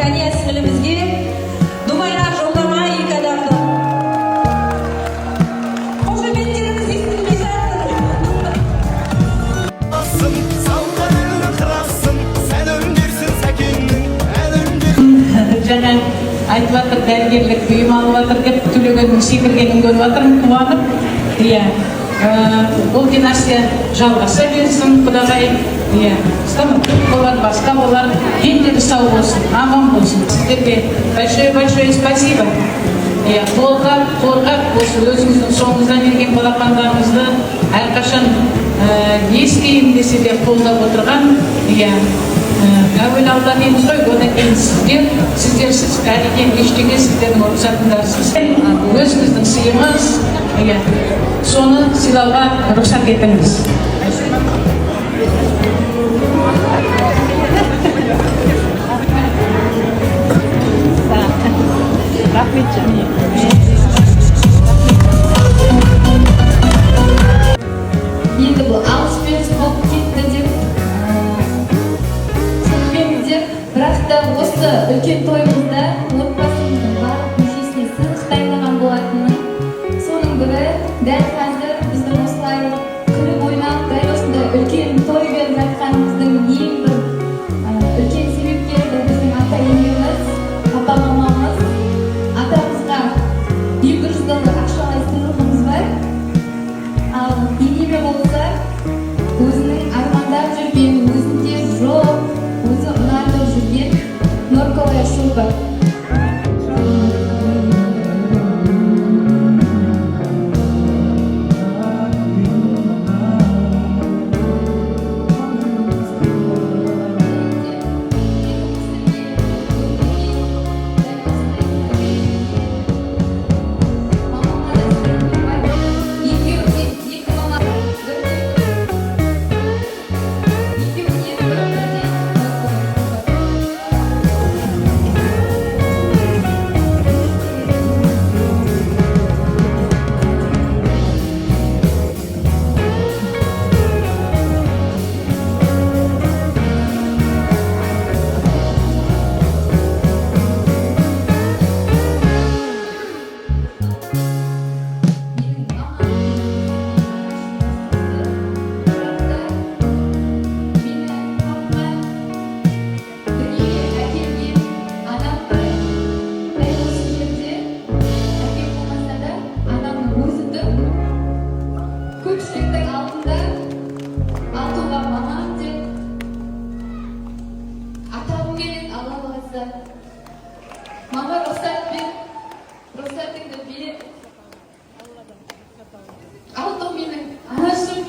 Dostanya singlimizga Umraға жолдама 2 адамды. Qo'shimchalarimiz eshitilmay жатыр. Жаңа айтып жатыр, дәрігерлік бұйым алып жатыр деп, төлегеннің секіргенін көріп жатырмын, қуанып. Иә, ол нәрсе жалғаса берсін, Құдағай. Иә, стоматолог болар, басқа болар, дендері сау болсын, аман болсын. Сіздерге большое спасибо. Иә, қорғап осы өзіңіздің соңыңыздан келген балапандарыңызды әрқашан естейін десе де қолдап отырған. Иә, әуел Алла дейміз ғой, одан кейін сіздерсіз әрине ештеңе сіздердің рұқсатындарсыз. Өзіңіздің сыйыңыз, соны сыйлауға рұқсат етіңіз. Енді бұл алыс-беріс болып кетті деп сөйтпейміз деп, бірақ та осы үлкен тойымызда отбасымыздың барлық мүшесіне сыйлық дайындаған болатынмын. Соның бірі дәл қазір біздің осылай күліп ойнап, дәл осындай үлкен той беріп жатқанымыздың ең бір үлкен себепкері біздің ата-енеміз, папа-мамамыз. Атамызға 200 доллар ақшалай сыйлығымыз бар. Ал енеме болса, өзінің армандап жүрген, өзінде жоқ, өзі ұнатып жүрген норковая шуба. Mama ruhsatыңды беріп, алдың менің анашым.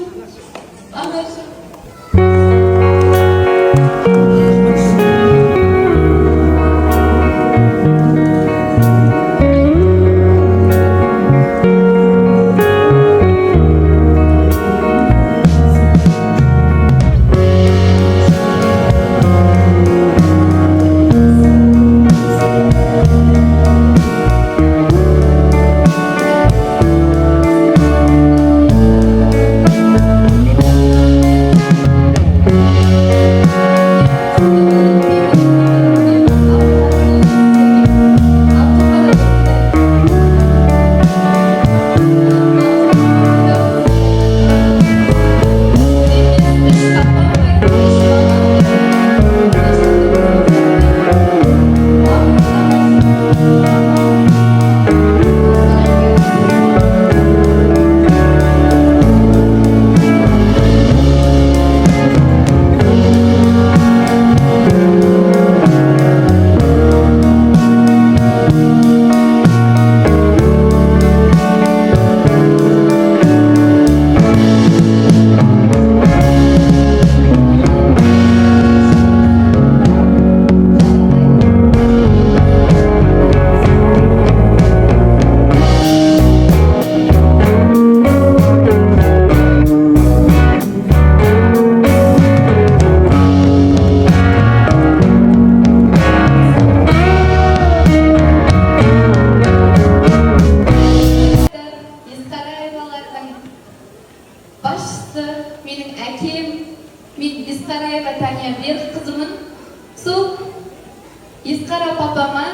Есқара папама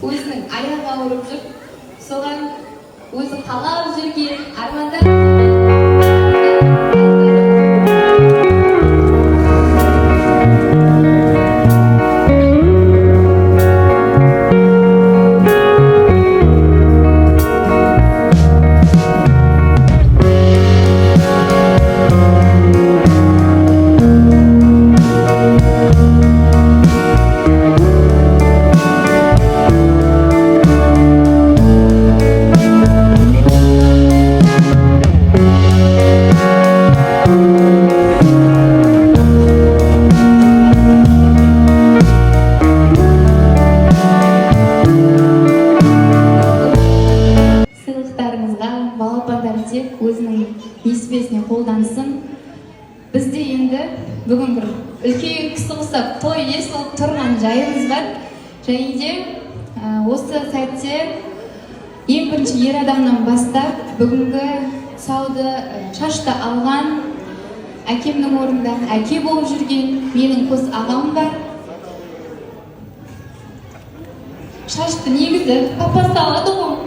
өзінің аяғы ауырып жүр. Соған өзі қалап жүрген армандар өзінің несібесіне қолдансын. Бізде енді бүгін бір үлкен кісі ұқсап той естіліп тұрған жайымыз бар. Және де осы сәтте ең бірінші ер адамнан бастап бүгінгі сауды шашты алған әкемнің орнында әке болып жүрген менің қос ағам бар. Шашты негізі папасы алады ғой.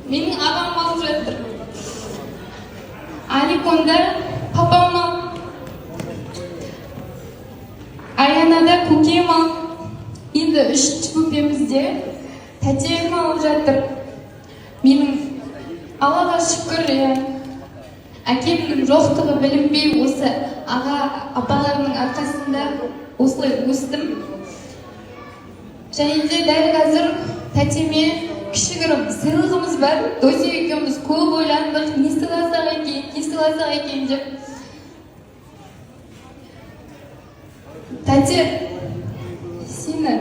Менің ағам алып жатыр. Аликонда папама, Аянада көкем алып, енді үшінші бөпемізде тәтем алып жатыр. Менің Аллаға шүкір, әкемнің жоқтығы білінбей осы аға апаларының арқасында осылай өстім. Және де дәл қазір тәтеме кішігірім сыйлығымыз бар. Досе екеуміз көп ойландық, не сыйласақ екен деп. Тәте, сені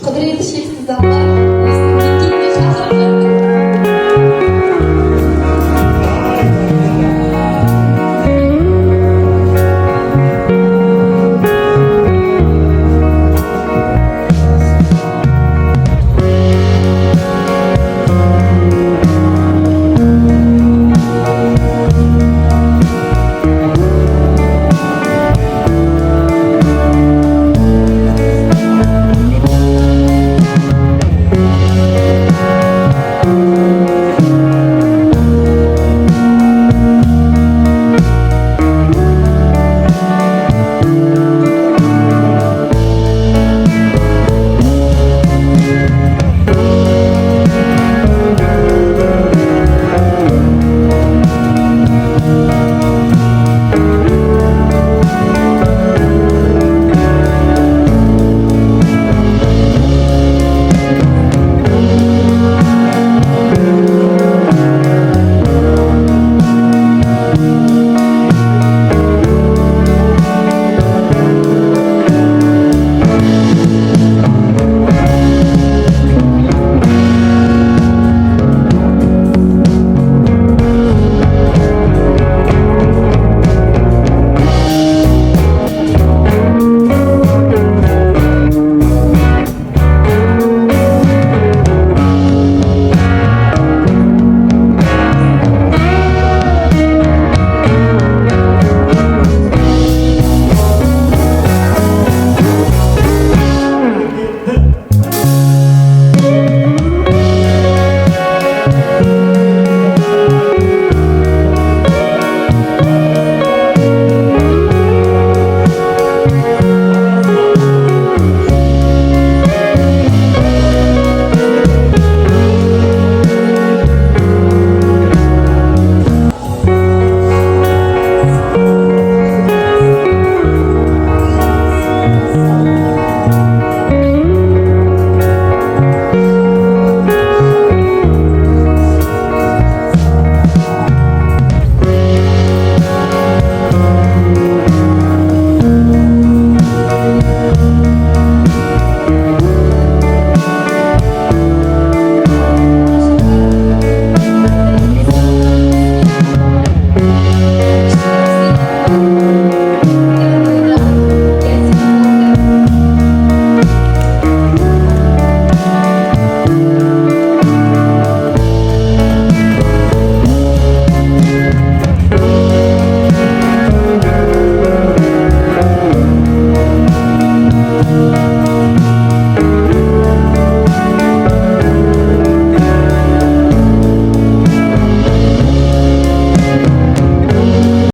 құдіреті шексіз Алла